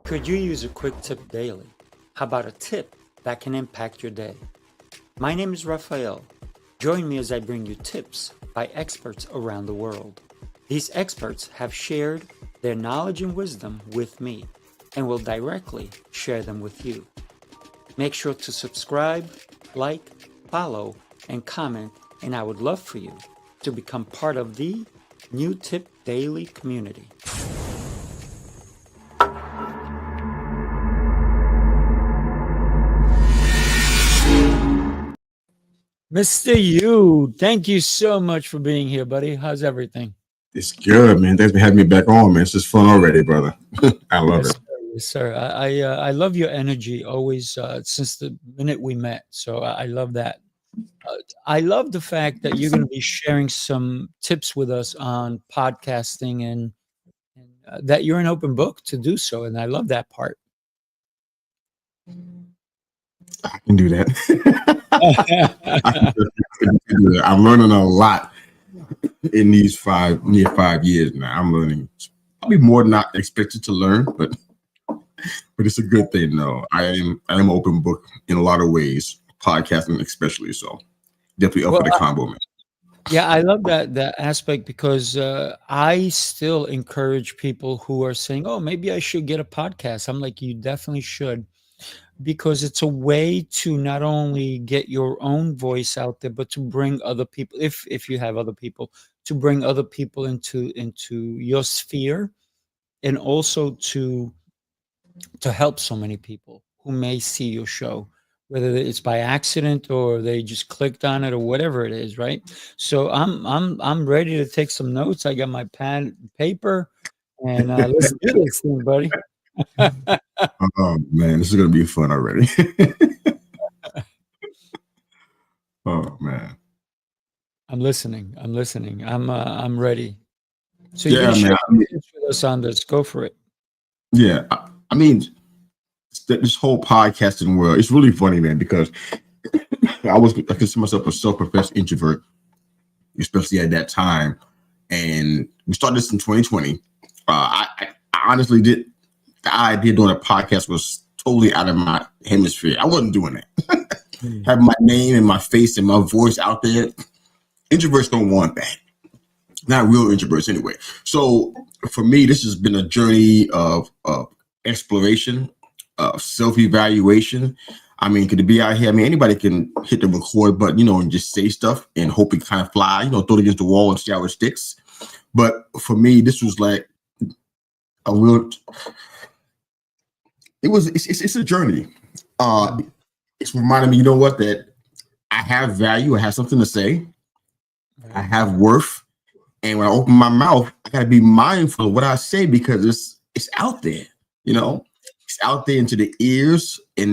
Could you use a quick tip daily? How about a tip that can impact your day? My name is Rafael. Join me as I bring you tips by experts around the world. These experts have shared their knowledge and wisdom with me and will directly share them with you. Make sure to subscribe, like, follow, and comment, and I would love for you to become part of the New Tip Daily community. Mr. Yu, thank you so much for being here, buddy. How's everything? It's good, man. Thanks for having me back on, man. It's just fun already, brother. I love Yes, it. sir. Yes, sir. I love your energy always since the minute we met. So I love that. I love the fact that you're going to be sharing some tips with us on podcasting and that you're an open book to do so. And I love that part. I can do that. I can do that. I'm learning a lot in these near 5 years now. I'm learning probably more than I expected to learn, but it's a good thing, though. I am an open book in a lot of ways, podcasting especially. So definitely up for the combo, man. Yeah, I love that aspect because I still encourage people who are saying, "Oh, maybe I should get a podcast." I'm like, you definitely should, because it's a way to not only get your own voice out there, but to bring other people, if you have other people, to bring other people into your sphere, and also to help so many people who may see your show, whether it's by accident or they just clicked on it or whatever it is, right? So I'm ready to take some notes. I got my pen and paper, and let's do this thing, buddy. Oh man, this is gonna be fun already. Oh man, I'm listening. I'm ready. So you're yeah, gonna share man. some tips with us on this. Go for it. Yeah, I mean, this whole podcasting world, it's really funny, man, because I consider myself a self-professed introvert, especially at that time. And we started this in 2020. I honestly did. The idea doing a podcast was totally out of my hemisphere. I wasn't doing that. Having my name and my face and my voice out there, introverts don't want that. Not real introverts anyway. So for me, this has been a journey of exploration, of self-evaluation. I mean, could it be out here? I mean, anybody can hit the record button, and just say stuff and hope it kind of fly, throw it against the wall and see how it sticks. But for me, this was like a real. It's a journey. It's reminding me, that I have value. I have something to say. I have worth. And when I open my mouth, I got to be mindful of what I say because it's out there, It's out there into the ears and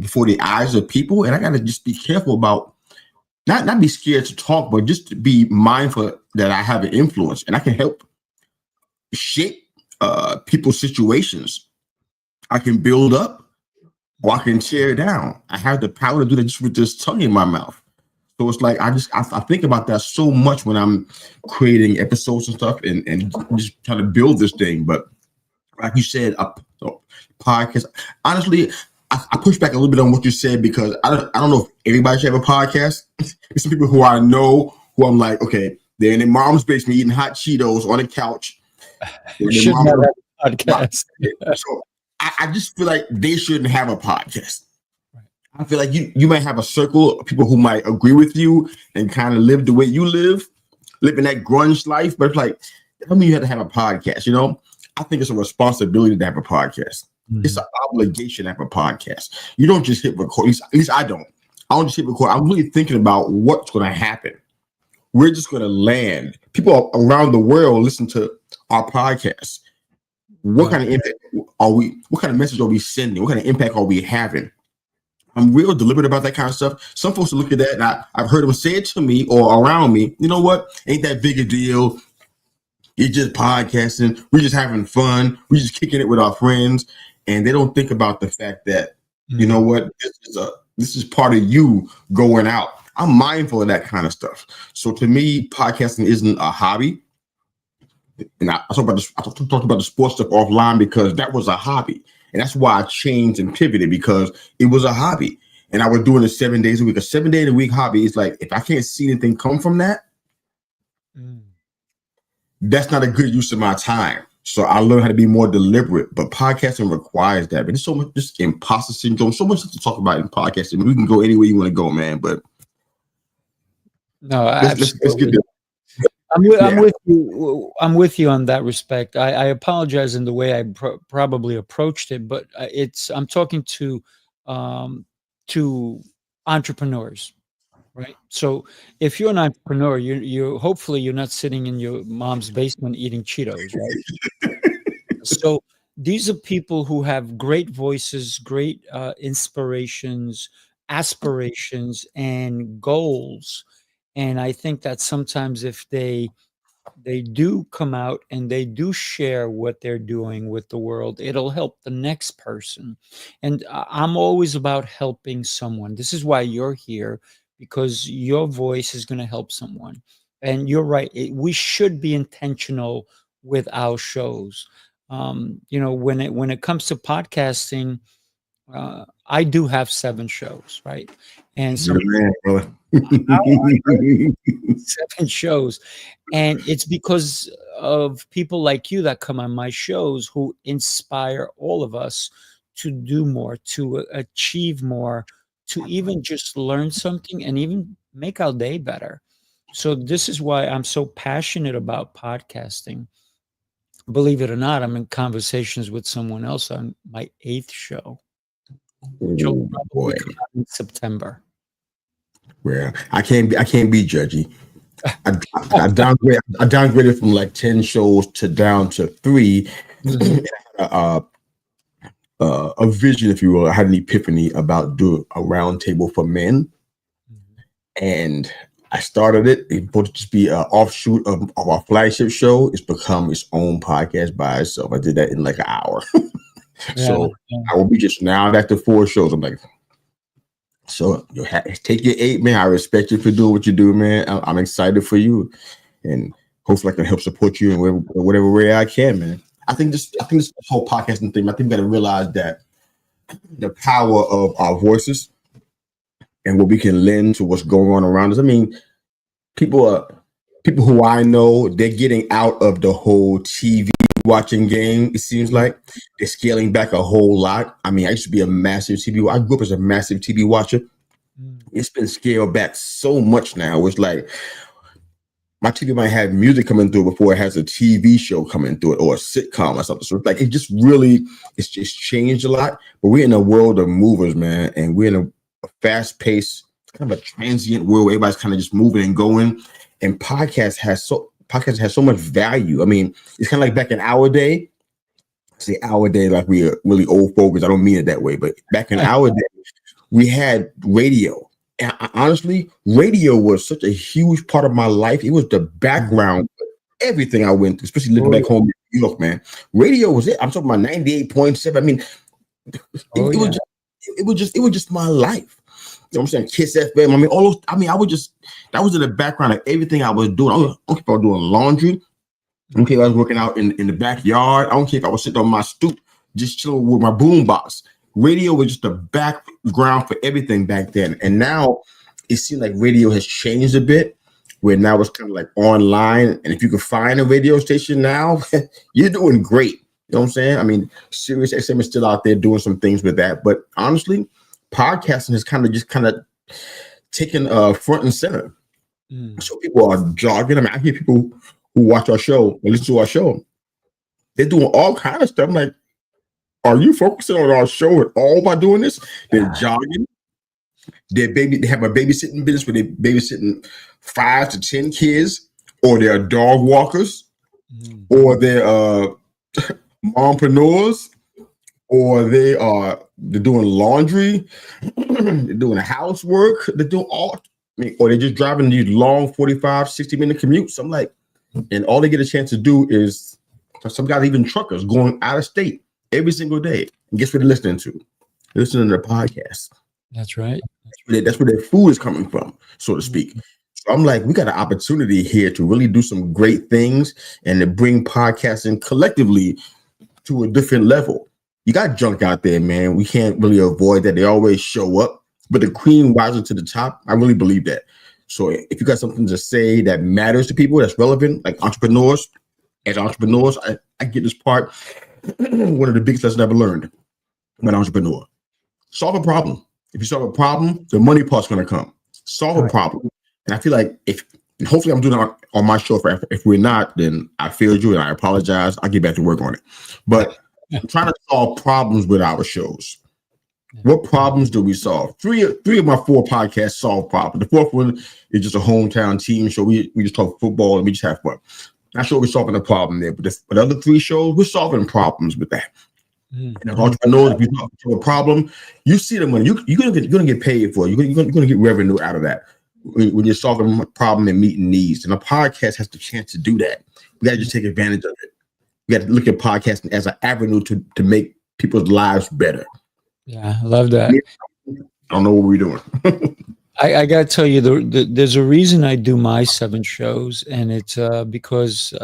before the eyes of people. And I got to just be careful about not be scared to talk, but just to be mindful that I have an influence and I can help shape people's situations. I can build up or I can tear down. I have the power to do that just with this tongue in my mouth. So it's like I think about that so much when I'm creating episodes and stuff and just trying to build this thing. But like you said, a podcast. Honestly, I push back a little bit on what you said because I don't know if everybody should have a podcast. There's some people who I know who I'm like, okay, they're in their mom's basement eating hot Cheetos on the couch. Should not have a podcast. So I just feel like they shouldn't have a podcast. I feel like you might have a circle of people who might agree with you and kind of live the way you live in that grunge life. But it's like, I mean, you have to have a podcast, I think it's a responsibility to have a podcast. Mm-hmm. It's an obligation to have a podcast. You don't just hit record. At least I don't. I don't just hit record. I'm really thinking about what's going to happen. We're just going to land. People around the world listen to our podcast. What kind of impact are we? What kind of message are we sending? What kind of impact are we having? I'm real deliberate about that kind of stuff. Some folks look at that, and I've heard them say it to me or around me. You know what? Ain't that big a deal? You're just podcasting. We're just having fun. We're just kicking it with our friends, and they don't think about the fact that you know what? This is part of you going out. I'm mindful of that kind of stuff. So to me, podcasting isn't a hobby. And I talked about this. I talked about the sports stuff offline because that was a hobby, and that's why I changed and pivoted because it was a hobby, and I was doing it 7 days a week. A 7 day a week hobby is like if I can't see anything come from that, Mm. that's not a good use of my time. So I learned how to be more deliberate. But podcasting requires that. But there's so much just imposter syndrome, so much to talk about in podcasting. We can go anywhere you want to go, man. But No, let's get absolutely. there. I'm Yeah. with you. I'm with you on that respect. I apologize in the way I probably approached it, but I'm talking um, to entrepreneurs, right? So if you're an entrepreneur, you hopefully you're not sitting in your mom's basement eating Cheetos, right? So these are people who have great voices, great inspirations, aspirations, and goals. And I think that sometimes if they do come out and they do share what they're doing with the world, it'll help the next person. And I'm always about helping someone. This is why you're here, because your voice is going to help someone. And you're right, we should be intentional with our shows. When it comes to podcasting, I do have 7 shows, right? And You're some the man, how brother. 7 shows. And it's because of people like you that come on my shows who inspire all of us to do more, to achieve more, to even just learn something and even make our day better. So this is why I'm so passionate about podcasting. Believe it or not, I'm in conversations with someone else on my 8th show, which will Oh boy. probably come out in September. Well, I can't be judgy. I downgraded from like 10 shows to down to 3. Mhm. uh, a vision, if you will. I had an epiphany about doing a round table for men, Mhm. and I started it. It's supposed to just be an offshoot of our flagship show. It's become its own podcast by itself. I did that in like an hour. Yeah, So yeah. I will be just now after 4 shows. I'm like, so take your 8, man. I respect you for doing what you do, man. I'm excited for you, and hopefully I can help support you in whatever way I can, man. I think this whole podcasting thing. I think we got to realize that the power of our voices and what we can lend to what's going on around us. I mean, people are people who I know, they're getting out of the whole TV watching game. It seems Mhm. like they're scaling back a whole lot. I mean, I used to be a massive TV. I grew up as a massive TV watcher. Mm. It's been scaled back so much now. It's like my TV might have music coming through before it has a TV show coming through it or a sitcom or something. So it's like it just really it's just changed a lot. But we're in a world of movers, man, and we're in a fast paced, kind of a transient world where everybody's kind of just moving and going. And podcast has so much value. I mean, it's kind of like back in our day. Say our day like we are really old folks. I don't mean it that way, but back in our day, we had radio. And honestly, radio was such a huge part of my life. It was the Mhm. background for everything I went through, especially living Oh, back yeah. home in New York, man. Radio was it. I'm talking about 98.7. I mean, Oh, it was yeah. just it was just my life. You know what I'm saying? Kiss FM. I mean, all those, I mean, I would just that was in the background of everything I was doing. I don't care if I was doing laundry. I don't care if I was working out in the backyard. I don't care if I was sitting on my stoop just chilling with my boom box. Radio was just the background for everything back then. And now it seems like radio has changed a bit, where now it's kind of like online. And if you can find a radio station now, you're doing great. You know what I'm saying? I mean, Sirius XM is still out there doing some things with that. But honestly, podcasting has kind of taken front and center. Mm. So people are jogging. I mean, I hear people who watch our show or listen to our show. They're doing all kind of stuff. I'm like, are you focusing on our show at all by doing this? They're jogging. They have a babysitting business where they're babysitting 5 to 10 kids, or they're dog walkers, Mm. or they're mompreneurs, or they're doing laundry, they're doing housework, they're doing all. I mean, or they're just driving these long 45, 60-minute commutes. I'm like, and all they get a chance to do is some guys, even truckers, going out of state every single day. And guess what they're listening to? They're listening to the podcast. That's right. That's That's where their food is coming from, so to speak. right. So I'm like, we got an opportunity here to really do some great things and to bring podcasting collectively to a different level. You got junk out there, man. We can't really avoid that. They always show up, but the cream rises to the top. I really believe that. So if you got something to say that matters to people, that's relevant, like entrepreneurs, as entrepreneurs, I get this part. One of the biggest lessons I've ever learned when an entrepreneur. Solve a problem. If you solve a problem, the money part's going to come. Solve a problem. And I feel like and hopefully I'm doing it on my show. If we're not, then I failed you and I apologize. I'll get back to work on it. But I'm trying to solve problems with our shows. What problems do we solve? Three of my 4 podcasts solve problems. The 4th one is just a hometown team show. We just talk football and we just have fun. Not sure we're solving a problem there, but the other 3 shows, we're solving problems with that. And as entrepreneurs, if you talk to a problem, you see the money. You're gonna get paid for it. You're gonna get revenue out of that when you're solving a problem and meeting needs. And a podcast has the chance to do that. We gotta just take advantage of it. We got to look at podcasting as an avenue to make people's lives better. Yeah, I love that. I don't know what we're doing. I got to tell you, there's a reason I do my 7 shows, and it's because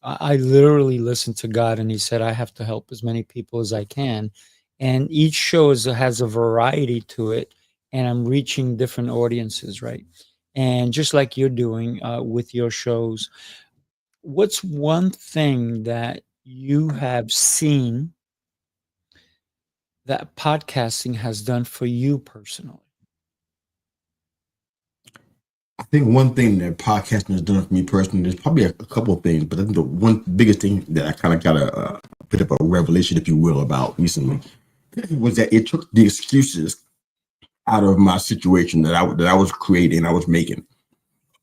I literally listened to God, and He said I have to help as many people as I can, and each show has a variety to it, and I'm reaching different audiences, right? And just like you're doing with your shows, what's one thing that you have seen that podcasting has done for you personally? I think one thing that podcasting has done for me personally, there's probably a couple of things, but I think the one biggest thing that I kind of got a bit of a revelation, if you will, about recently was that it took the excuses out of my situation that I was creating, I was making.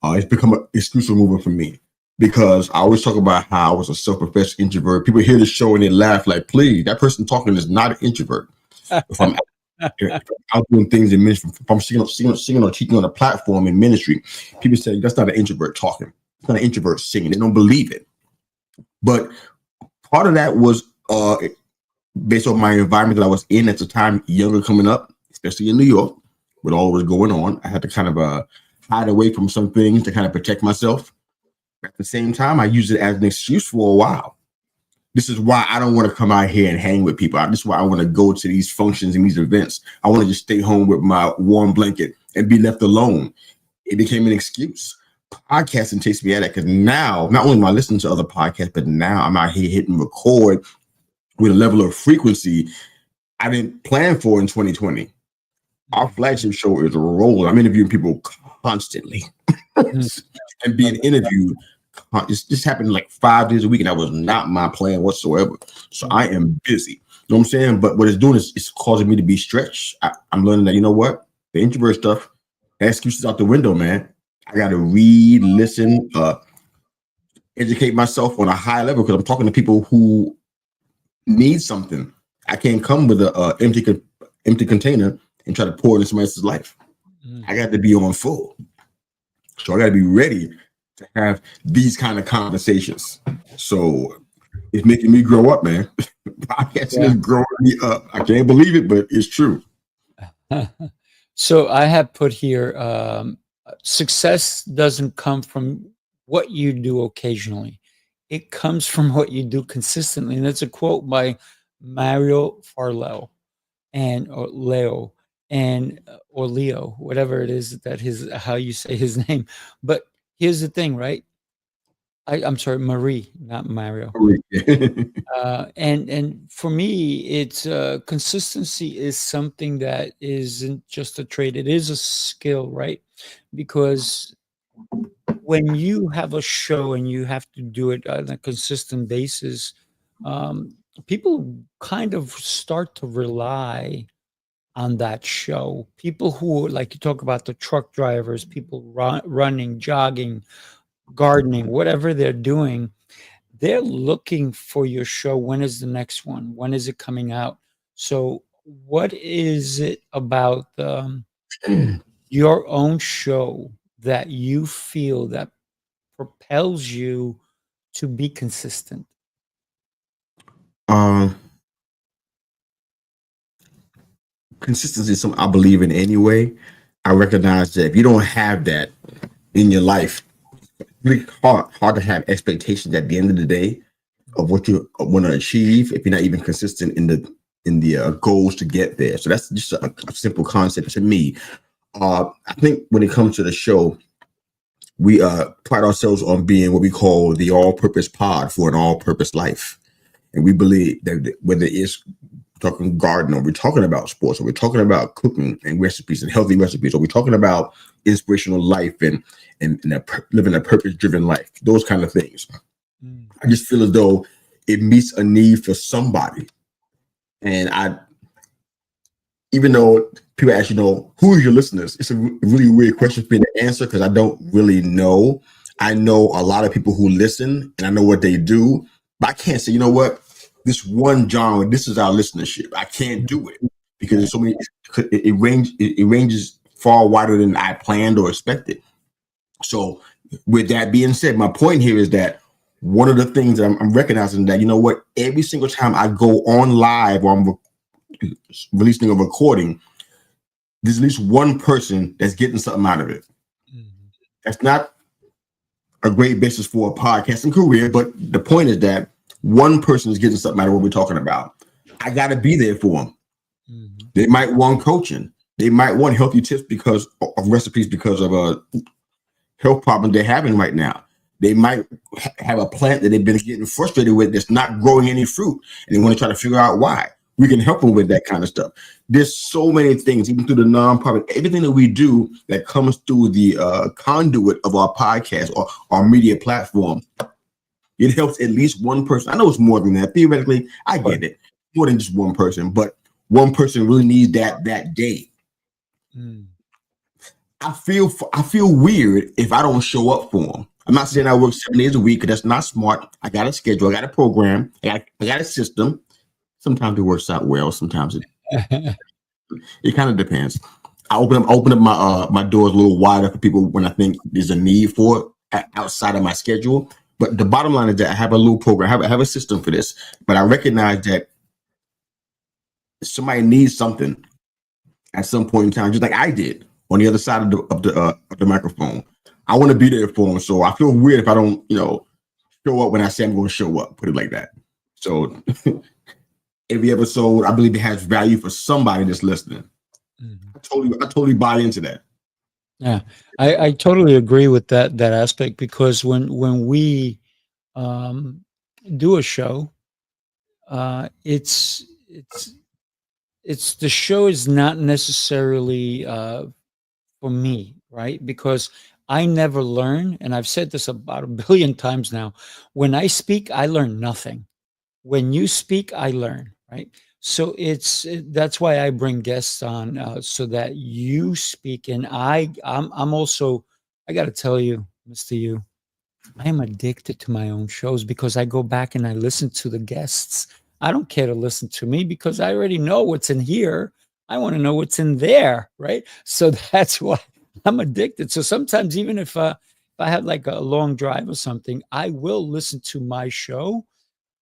It's become an excuse remover for me because I always talk about how I was a self-professed introvert. People hear the show and they laugh like, please, that person talking is not an introvert. If I'm out doing things in ministry, if I'm singing or teaching on a platform in ministry, people say that's not an introvert talking. It's not an introvert singing. They don't believe it. But part of that was based on my environment that I was in at the time, younger coming up, especially in New York, with all that was going on. I had to kind of hide away from some things to kind of protect myself. At the same time, I used it as an excuse for a while. This is why I don't want to come out here and hang with people. This is why I want to go to these functions and these events. I want to just stay home with my warm blanket and be left alone. It became an excuse. Podcasting takes me at it because now, not only am I listening to other podcasts, but now I'm out here hitting record with a level of frequency I didn't plan for in 2020. Our flagship show is rolling. I'm interviewing people constantly and being interviewed. This happened like 5 days a week, and that was not my plan whatsoever. So I am busy. You know what I'm saying? But what it's doing is it's causing me to be stretched. I'm learning that, you know what? The introvert stuff, that excuse is out the window, man. I got to read, listen, educate myself on a high level because I'm talking to people who need something. I can't come with an empty container and try to pour into somebody else's life. I got to be on full. So I got to be ready to have these kind of conversations. So it's making me grow up, man. Podcasting is growing me up. I can't believe it, but it's true. So I have put here, success doesn't come from what you do occasionally. It comes from what you do consistently. And that's a quote by Mario Farlell or Leo or Leo, whatever it is that how you say his name. But here's the thing, right? I'm sorry, Marie, not Mario. And for me, it's consistency is something that isn't just a trait; it is a skill, right? Because when you have a show and you have to do it on a consistent basis, people kind of start to rely on that show. People who, like you talk about the truck drivers, people running, jogging, gardening, whatever they're doing, they're looking for your show. When is the next one? When is it coming out? So, what is it about your own show that you feel that propels you to be consistent? Consistency is something I believe in anyway. I recognize that if you don't have that, in your life, it's really hard to have expectations at the end of the day of what you want to achieve if you're not even consistent in the goals to get there. So that's just a simple concept to me. I think when it comes to the show, we pride ourselves on being what we call the all-purpose pod for an all-purpose life. And we believe that whether it's talking garden, or we're talking about sports, or we're talking about cooking and recipes and healthy recipes, or we're talking about inspirational life and living a purpose-driven life, those kind of things. I just feel as though it meets a need for somebody. And even though people ask, who is your listeners? It's a really weird question for me to answer because I don't really know. I know a lot of people who listen and I know what they do, but I can't say, this one genre, this is our listenership. I can't do it because there's so many, it ranges far wider than I planned or expected. So with that being said, my point here is that one of the things that I'm recognizing that, every single time I go on live or I'm releasing a recording, there's at least one person that's getting something out of it. That's not a great basis for a podcasting career, but the point is that one person is getting something out of what we're talking about. I got to be there for them. They might want coaching. They might want healthy tips because of recipes, because of a health problem they're having right now. They might have a plant that they've been getting frustrated with that's not growing any fruit, and they want to try to figure out why. We can help them with that kind of stuff. There's so many things, even through the nonprofit, everything that we do that comes through the conduit of our podcast or our media platform. It helps at least one person. I know it's more than that. Theoretically, I get it. More than just one person, but one person really needs that day. I feel weird if I don't show up for them. I'm not saying I work 7 days a week because that's not smart. I got a schedule. I got a program. I got a system. Sometimes it works out well. Sometimes it kind of depends. I open up my doors a little wider for people when I think there's a need for it outside of my schedule. But the bottom line is that I have a little program. I have a system for this. But I recognize that somebody needs something at some point in time, just like I did on the other side of the microphone. I want to be there for them. So I feel weird if I don't, show up when I say I'm going to show up. Put it like that. So every episode, I believe it has value for somebody that's listening. I totally buy into that. Yeah, I totally agree with that aspect because when we do a show, it's the show is not necessarily for me, right? Because I never learn, and I've said this about a billion times now. When I speak, I learn nothing. When you speak, I learn, right? So that's why I bring guests on so that you speak, and I'm also, I got to tell you, Mr. Yu, I am addicted to my own shows because I go back and I listen to the guests. I don't care to listen to me because I already know what's in here. I want to know what's in there, right? So that's why I'm addicted. So sometimes even if I have like a long drive or something, I will listen to my show,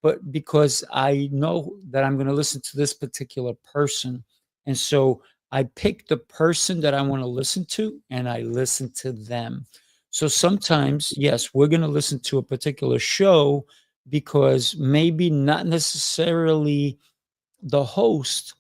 but because I know that I'm going to listen to this particular person. And so I pick the person that I want to listen to and I listen to them. So sometimes, yes, we're going to listen to a particular show because maybe not necessarily the host,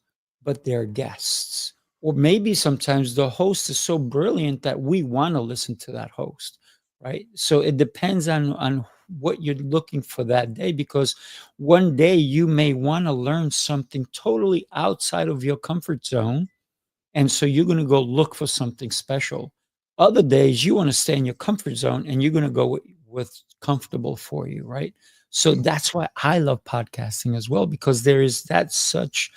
but their guests. Or maybe sometimes the host is so brilliant that we want to listen to that host, right? So it depends on what you're looking for that day, because one day you may want to learn something totally outside of your comfort zone. And so you're going to go look for something special. Other days you want to stay in your comfort zone and you're going to go with what's comfortable for you, right? So that's why I love podcasting as well, because there is that such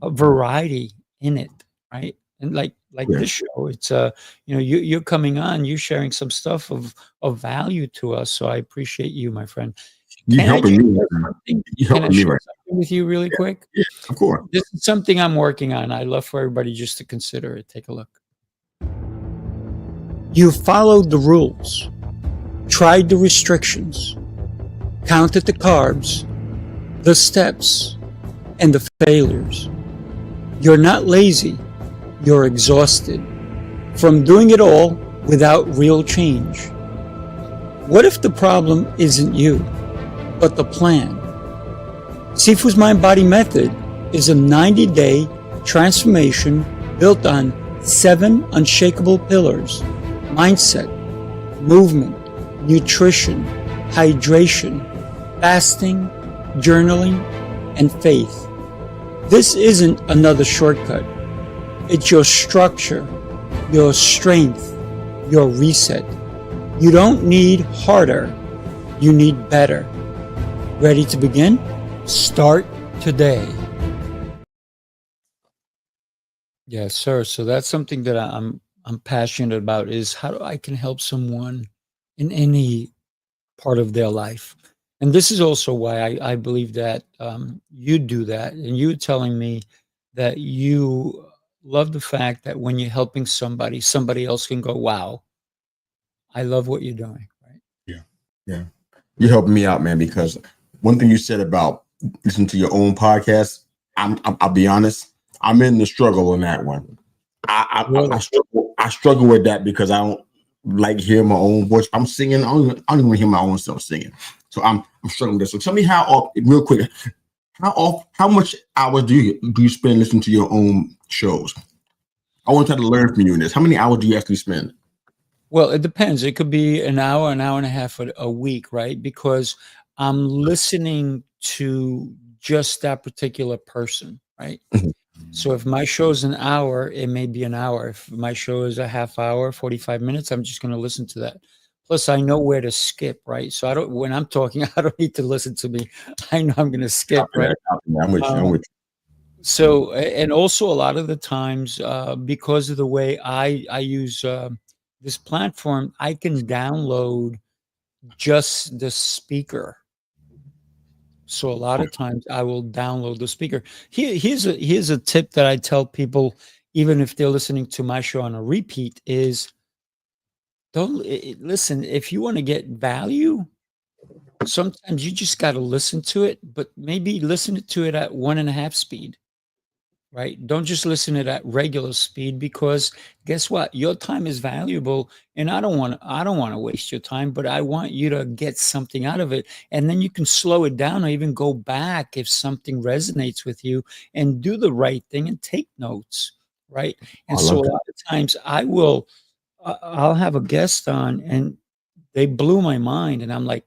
a variety in it, right? And like this show, it's you're coming on, you're sharing some stuff of value to us. So I appreciate you, my friend. You helping me. You Can I helping me, share right? something with you really quick? Yeah, of course. This is something I'm working on. I love for everybody just to consider it. Take a look. You followed the rules, tried the restrictions, counted the carbs, the steps, and the failures. You're not lazy. You're exhausted from doing it all without real change? What if the problem isn't you, but the plan? Sifu's Mind Body Method is a 90-day transformation built on 7 unshakable pillars: mindset, movement, nutrition, hydration, fasting, journaling, and faith. This isn't another shortcut. It's your structure, your strength, your reset. You don't need harder, you need better. Ready to begin? Start today. Yes, sir. So that's something that I'm passionate about, is how I can help someone in any part of their life. And this is also why I believe that you do that. And you telling me that you love the fact that when you're helping somebody, somebody else can go, wow, I love what you're doing. Right. Yeah. Yeah. You're helping me out, man, because one thing you said about listening to your own podcast, I'll be honest, I'm in the struggle on that one. I struggle with that because I don't like hearing my own voice. I'm singing. I don't even hear my own self singing. So I'm struggling with this. So tell me real quick, how much hours do you spend listening to your own shows? I want to try to learn from you in this. How many hours do you actually spend? Well, it depends. It could be an hour and a half a week, right? Because I'm listening to just that particular person, right? So if my show is an hour, it may be an hour. If my show is a half hour, 45 minutes, I'm just going to listen to that. Plus, I know where to skip, right? So when I'm talking, I don't need to listen to me. I know I'm going to skip, right? I'm with you. I'm with you. So, and also a lot of the times, because of the way I use this platform, I can download just the speaker. So a lot of times I will download the speaker. Here's a tip that I tell people, even if they're listening to my show on a repeat, is don't listen. If you want to get value, sometimes you just got to listen to it, but maybe listen to it at 1.5 speed. Right? Don't just listen to that regular speed, because guess what? Your time is valuable, and I don't want to waste your time, but I want you to get something out of it. And then you can slow it down or even go back if something resonates with you, and do the right thing and take notes, right? And I so love a that. lot of times I'll have a guest on, and they blew my mind, and I'm like,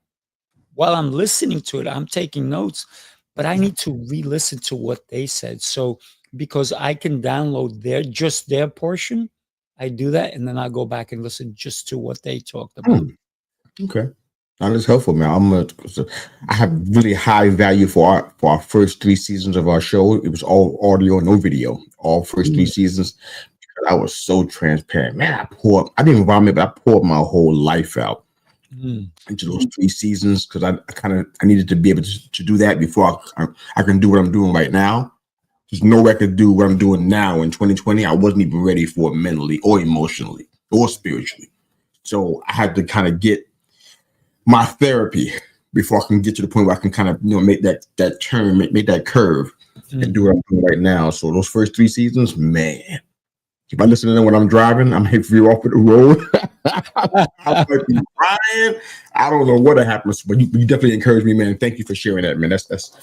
while I'm listening to it, I'm taking notes, but I need to re-listen to what they said. So because I can download their portion, I do that, and then I'll go back and listen just to what they talked about. Hmm. Okay. That is helpful, man. I have really high value for our first 3 seasons of our show. It was all audio, no video. All first three Mm, seasons. I was so transparent, man. I didn't vomit, but I poured my whole life out mm, into those 3 seasons because I needed to be able to do that before I can do what I'm doing right now. There's no way I could do what I'm doing now in 2020. I wasn't even ready for it mentally or emotionally or spiritually. So I had to kind of get my therapy before I can get to the point where I can kind of make that turn, make that curve, and do mm. what I'm doing right now. So those first 3 seasons, man. If I listen to them when I'm driving, I'm hitting you off of the road. I might be crying. I don't know what happens, but you definitely encourage me, man. Thank you for sharing that, man. That's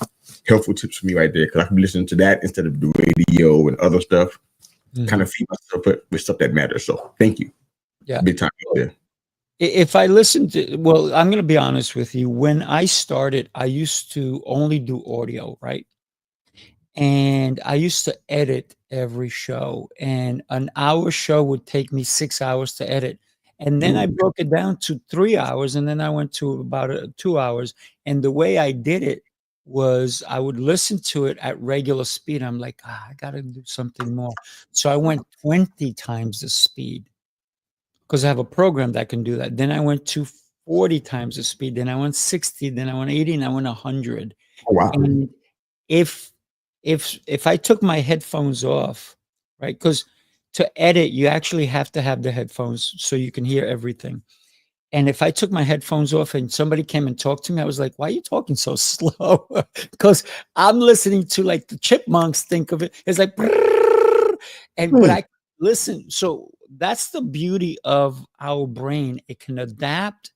helpful tips for me right there, because I can be listening to that instead of the radio and other stuff. Kind Mhm. of feed myself with stuff that matters. So thank you, Yeah. big time out there. If I listen to, well, I'm going to be honest with you. When I started, I used to only do audio, right? And I used to edit every show, and an hour show would take me 6 hours to edit. And then I Ooh, broke it down to 3 hours, and then I went to about 2 hours. And the way I did it was I would listen to it at regular speed. I'm like, I got to do something more. So I went 20 times the speed, because I have a program that can do that. Then I went to 40 times the speed. Then I went 60. Then I went 80. And I went 100. oh, wow. And if if I took my headphones off, right? Because to edit, you actually have to have the headphones so you can hear everything. And if I took my headphones off and somebody came and talked to me, I was like, why are you talking so slow? Because I'm listening to, like, the chipmunks, think of it. It's like, "Brrrr," but Hmm. I listen. So that's the beauty of our brain. It can adapt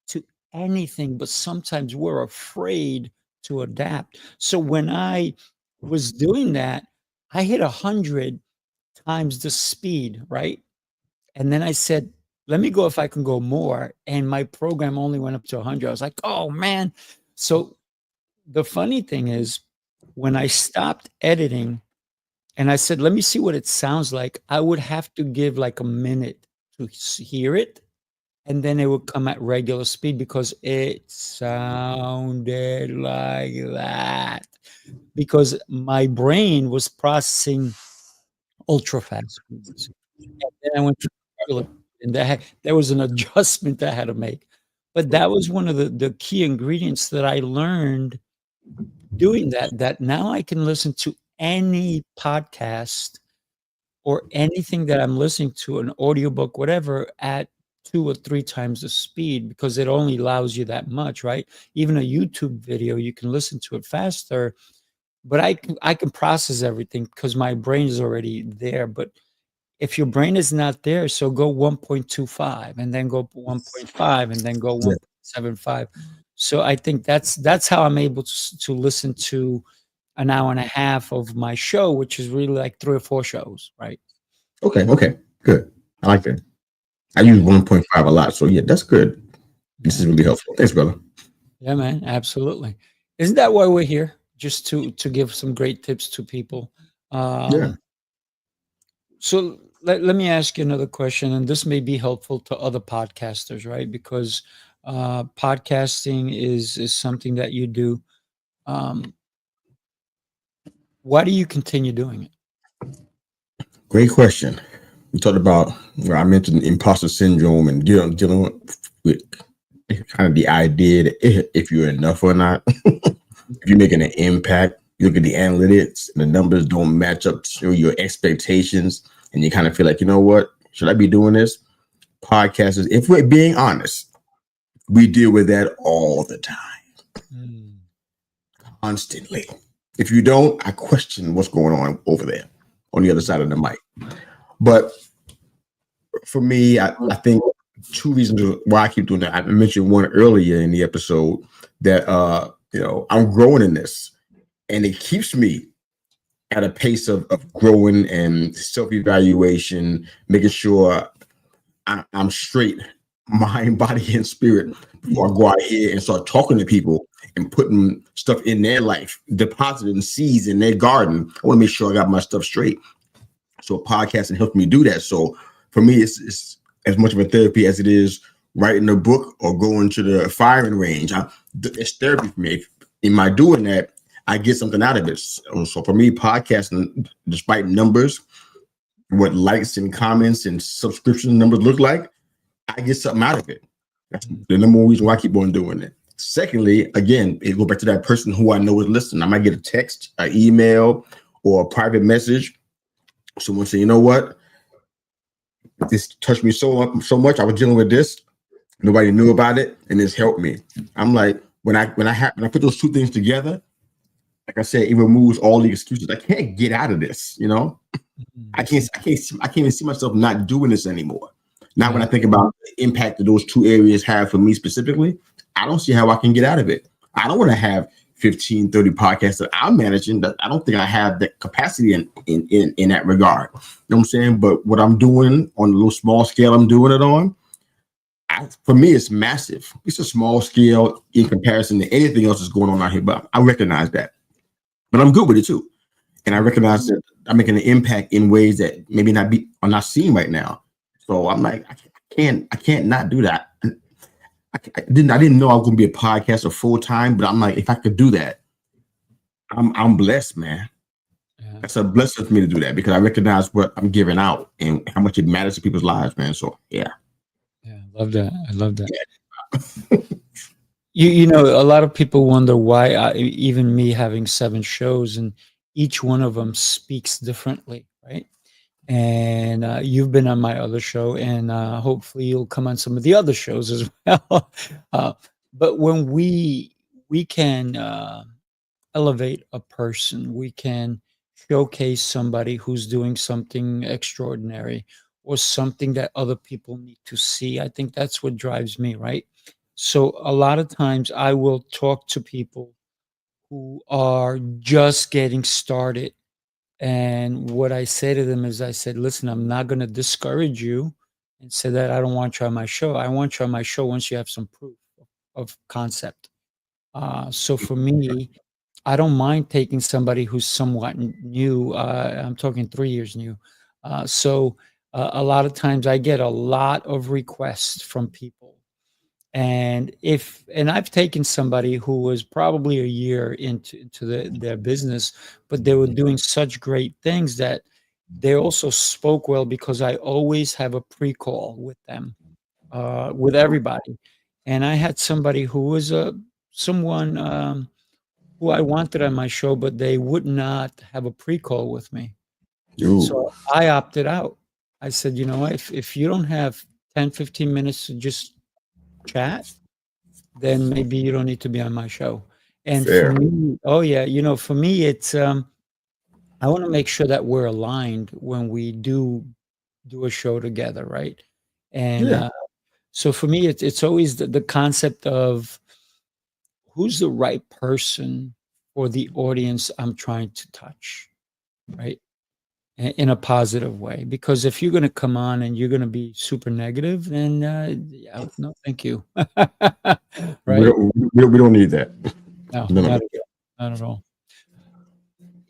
to anything, but sometimes we're afraid to adapt. So when I was doing that, I hit 100 times the speed, right? And then I said, let me go if I can go more. And my program only went up to 100. I was like, oh man. So the funny thing is, when I stopped editing and I said, let me see what it sounds like, I would have to give like a minute to hear it. And then it would come at regular speed because it sounded like that. Because my brain was processing ultra fast speeds. And then I went to regular, and there was an adjustment I had to make. But that was one of the key ingredients that I learned doing that, that now I can listen to any podcast or anything that I'm listening to, an audiobook, whatever, at 2 or 3 times the speed because it only allows you that much, right? Even a YouTube video, you can listen to it faster, but I can process everything because my brain is already there. But if your brain is not there, so go 1.25 and then go 1.5 and then go Yeah. 1.75. So I think that's how I'm able to listen to an hour and a half of my show, which is really like 3 or 4 shows, right? Okay. Okay. Good. I like that. I Yeah, use man. 1.5 a lot, so yeah, that's good. This Yeah. is really helpful. Thanks, brother. Yeah, man, absolutely. Isn't that why we're here? Just to give some great tips to people. Yeah. So let me ask you another question, and this may be helpful to other podcasters, right? Because podcasting is something that you do. Um, why do you continue doing it? Great question. We talked about where I mentioned imposter syndrome and dealing with kind of the idea that if you're enough or not, if you're making an impact, you look at the analytics and the numbers don't match up to your expectations, and you kind of feel like, you know what, should I be doing this? Podcasters, if we're being honest, we deal with that all the time, Mm, constantly. If you don't, I question what's going on over there on the other side of the mic. But for me, I think two reasons why I keep doing that. I mentioned one earlier in the episode that I'm growing in this, and it keeps me at a pace of growing and self-evaluation, making sure I'm straight, mind, body, and spirit before I go out here and start talking to people and putting stuff in their life, depositing seeds in their garden. I want to make sure I got my stuff straight. So podcasting helps me do that. So for me, it's as much of a therapy as it is writing a book or going to the firing range. It's therapy for me. In my doing that, I get something out of it. So for me, podcasting, despite numbers, what likes and comments and subscription numbers look like, I get something out of it. That's mm, the number one reason why I keep on doing it. Secondly, again, it go back to that person who I know is listening. I might get a text, an email, or a private message. Someone say, you know what? This touched me so much. I was dealing with this. Nobody knew about it, and it's helped me. I'm like, when I put those two things together, like I said, it removes all the excuses. I can't get out of this. mm. I can't even see myself not doing this anymore. Now, when Yeah, I think about the impact that those two areas have for me specifically, I don't see how I can get out of it. I don't want to have 15, 30 podcasts that I'm managing. That I don't think I have the capacity in that regard. You know what I'm saying? But what I'm doing on a little small scale, I'm doing it on. For me, it's massive. It's a small scale in comparison to anything else that's going on out here. But I recognize that. But I'm good with it too. And I mm, recognize that I'm making an impact in ways that maybe are not seen right now. So I'm like, I can't not do that. I didn't know I was gonna be a podcaster full time, but I'm like, if I could do that, I'm blessed, man. yeah, That's a blessing for me to do that because I recognize what I'm giving out and how much it matters to people's lives, man. So yeah. yeah. I love that. I love that. A lot of people wonder why even me having 7 shows and each one of them speaks differently, right? And you've been on my other show, and hopefully you'll come on some of the other shows as well. uh, but when we can elevate a person, we can showcase somebody who's doing something extraordinary, or something that other people need to see. I think that's what drives me, right? So a lot of times I will talk to people who are just getting started. And what I say to them is, I said, listen, I'm not going to discourage you and say that I don't want you on my show. I want you on my show once you have some proof of concept. So for me, I don't mind taking somebody who's somewhat new. I'm talking 3 years new. A lot of times I get a lot of requests from people. And I've taken somebody who was probably a year into their business, but they were doing such great things that they also spoke well, because I always have a pre-call with them, with everybody. And I had somebody who was someone who I wanted on my show, but they would not have a pre-call with me. Ooh, So I opted out. I said, you know what, if you don't have 10, 15 minutes to just chat, then maybe you don't need to be on my show. And for fair. me, oh yeah, for me, it's I want to make sure that we're aligned when we do a show together, right? And Yeah, so for me, it's always the concept of who's the right person for the audience I'm trying to touch, right? In a positive way. Because if you're going to come on and you're going to be super negative, then yeah, no, thank you, we right? don't we don't need that. No, None of not it. at all. Not at all.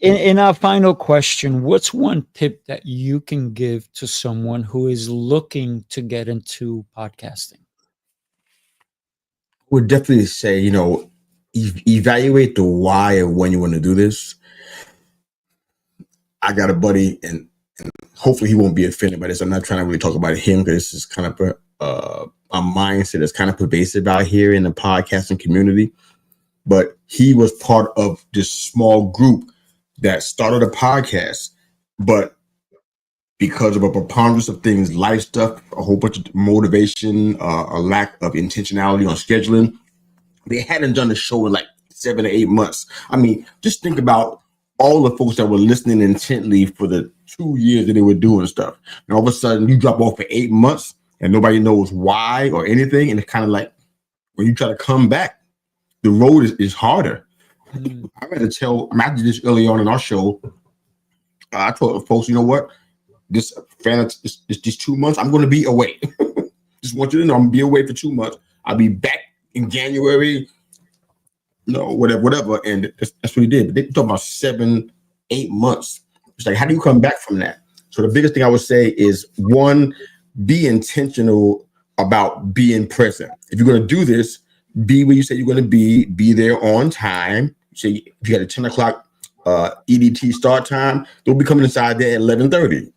In our final question, what's one tip that you can give to someone who is looking to get into podcasting? Would definitely say, evaluate the why of when you want to do this. I got a buddy, and hopefully he won't be offended by this. I'm not trying to really talk about him because this is kind of a mindset that's kind of pervasive out here in the podcasting community. But he was part of this small group that started a podcast, but because of a preponderance of things, life stuff, a whole bunch of motivation, a lack of intentionality on scheduling, they hadn't done a show in like 7 or 8 months. I mean, just think about all the folks that were listening intently for the 2 years that they were doing stuff. And all of a sudden you drop off for 8 months and nobody knows why or anything. And it's kind of like when you try to come back, the road is harder. Mm, I had to tell, I did this early on in our show. I told folks, you know what? These 2 months, I'm going to be away. Just want you to know I'm going to be away for 2 months. I'll be back in January, whatever. And that's what he did. But they talk about 7, 8 months. It's like, how do you come back from that? So the biggest thing I would say is, one, be intentional about being present. If you're going to do this, be where you say you're going to be there on time. Say if you had a 10 o'clock EDT start time, they'll be coming inside there at 11:30.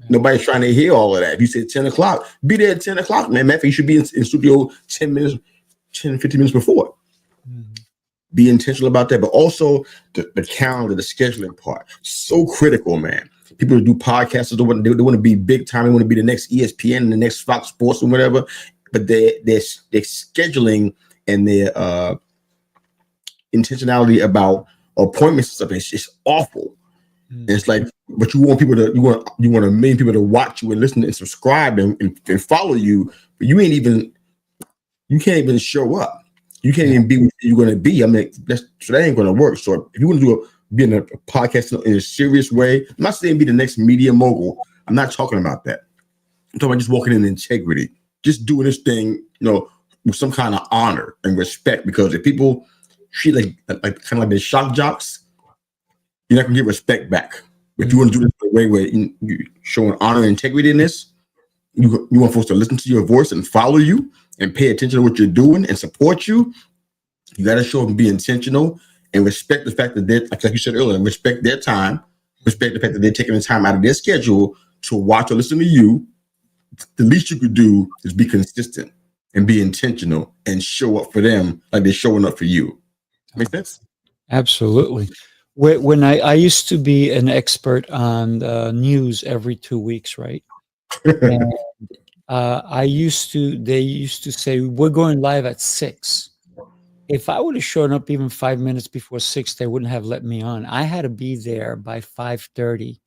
Nobody's trying to hear all of that. If you say 10 o'clock, be there at 10 o'clock, man. Matter of fact, you should be in studio 10 minutes, 10, 15 minutes before. mhm. Be intentional about that, but also the calendar, the scheduling part, so critical, man. People who do podcasts, they want to be big time. They want to be the next ESPN and the next Fox Sports and whatever. But their scheduling and their intentionality about appointments and stuff, it's just awful. And Mm, it's like, but you want people to you want a million people to watch you and listen and subscribe and follow you, but you can't even show up. You can't yeah. even be what you're going to be. I mean, that ain't going to work. So if you want to be in a podcast in a serious way, I'm not saying be the next media mogul. I'm not talking about that. I'm talking about just walking in integrity, just doing this thing, with some kind of honor and respect. Because if people treat like kind of like they're shock jocks, you're not going to get respect back. But if you want Mm, to do this in a way where you showing honor and integrity in this, you want folks to listen to your voice and follow you and pay attention to what you're doing and support you. You got to show them and be intentional and respect the fact that they're, like you said earlier, respect their time, respect the fact that they're taking the time out of their schedule to watch or listen to you. The least you could do is be consistent and be intentional and show up for them like they're showing up for you. Make sense? absolutely. When I used to be an expert on the news every 2 weeks, right? And they used to say, we're going live at 6. If I would have shown up even 5 minutes before 6, they wouldn't have let me on. I had to be there by 5:30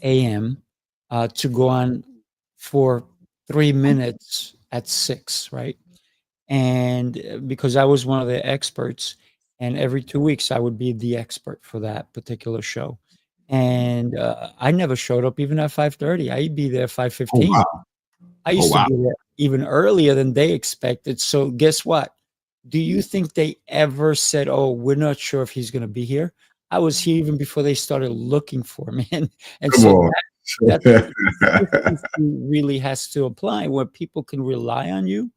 a.m. To go on for 3 minutes at 6, right? And because I was one of the experts, and every 2 weeks I would be the expert for that particular show. And I never showed up even at 5:30. I'd be there Oh 5:15. wow. I Oh used to wow. be there even earlier than they expected. So guess what? Do you think they ever said, "Oh, we're not sure if he's going to be here"? I was here even before they started looking for me, and Come so on. that's where consistency really has to apply, where people can rely on you.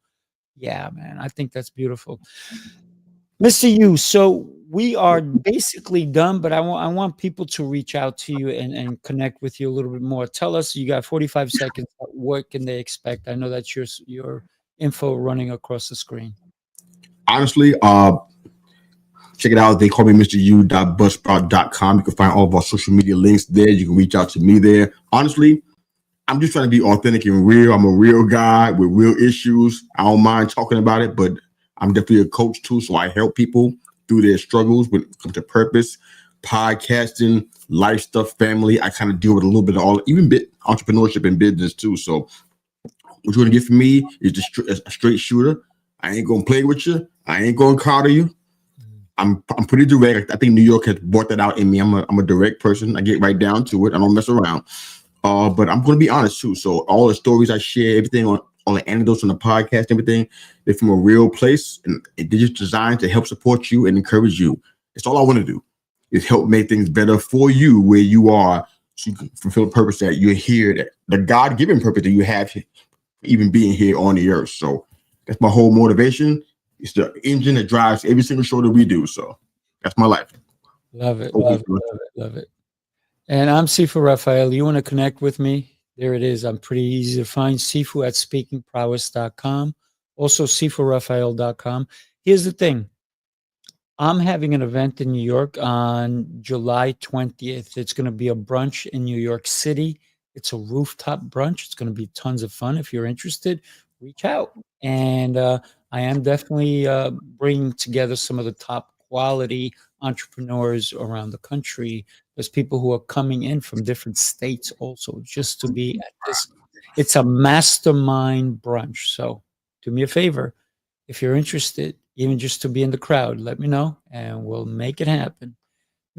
Yeah, man, I think that's beautiful. Mr. Yu, so we are basically done, but I want people to reach out to you and connect with you a little bit more. Tell us, you got 45 seconds. What can they expect? I know that's your info running across the screen. Honestly, check it out. They call me Mr. U.buzzsprout.com. You can find all of our social media links there. You can reach out to me there. Honestly, I'm just trying to be authentic and real. I'm a real guy with real issues. I don't mind talking about it, but I'm definitely a coach too. So I help people through their struggles when it comes to purpose, podcasting, life stuff, family. I kind of deal with a little bit of all, even bit entrepreneurship and business too. So what you're gonna get from me is just a straight shooter. I ain't gonna play with you. I ain't gonna coddle you. Mm. I'm pretty direct. I think New York has brought that out in me. I'm a direct person. I get right down to it. I don't mess around. But I'm going to be honest too. So all the stories I share, everything on all the anecdotes on the podcast, everything, they're from a real place, and they're just designed to help support you and encourage you. It's all I want to do is help make things better for you where you are, so you can fulfill the purpose that you're here, that the God-given purpose that you have, even being here on the earth. So that's my whole motivation. It's the engine that drives every single show that we do. So that's my life. Love it, Okay. love it, love it, love it. And I'm Sifu Rafael. You want to connect with me? There it is. I'm pretty easy to find. Sifu at speakingprowess.com. Also, sifurafael.com. Here's the thing. I'm having an event in New York on July 20th. It's going to be a brunch in New York City. It's a rooftop brunch. It's going to be tons of fun. If you're interested, reach out. And I am definitely bringing together some of the top quality entrepreneurs around the country. There's people who are coming in from different states also just to be at this. It's a mastermind brunch. So do me a favor, if you're interested, even just to be in the crowd, let me know and we'll make it happen.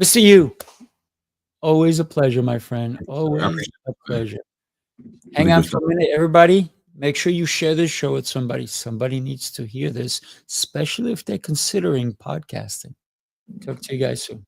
Mr. Yu, always a pleasure, my friend. I Always a appreciate it. pleasure. Really Hang on good for stuff. a minute, everybody. Make sure you share this show with somebody. Somebody needs to hear this, especially if they're considering podcasting. Talk to you guys soon.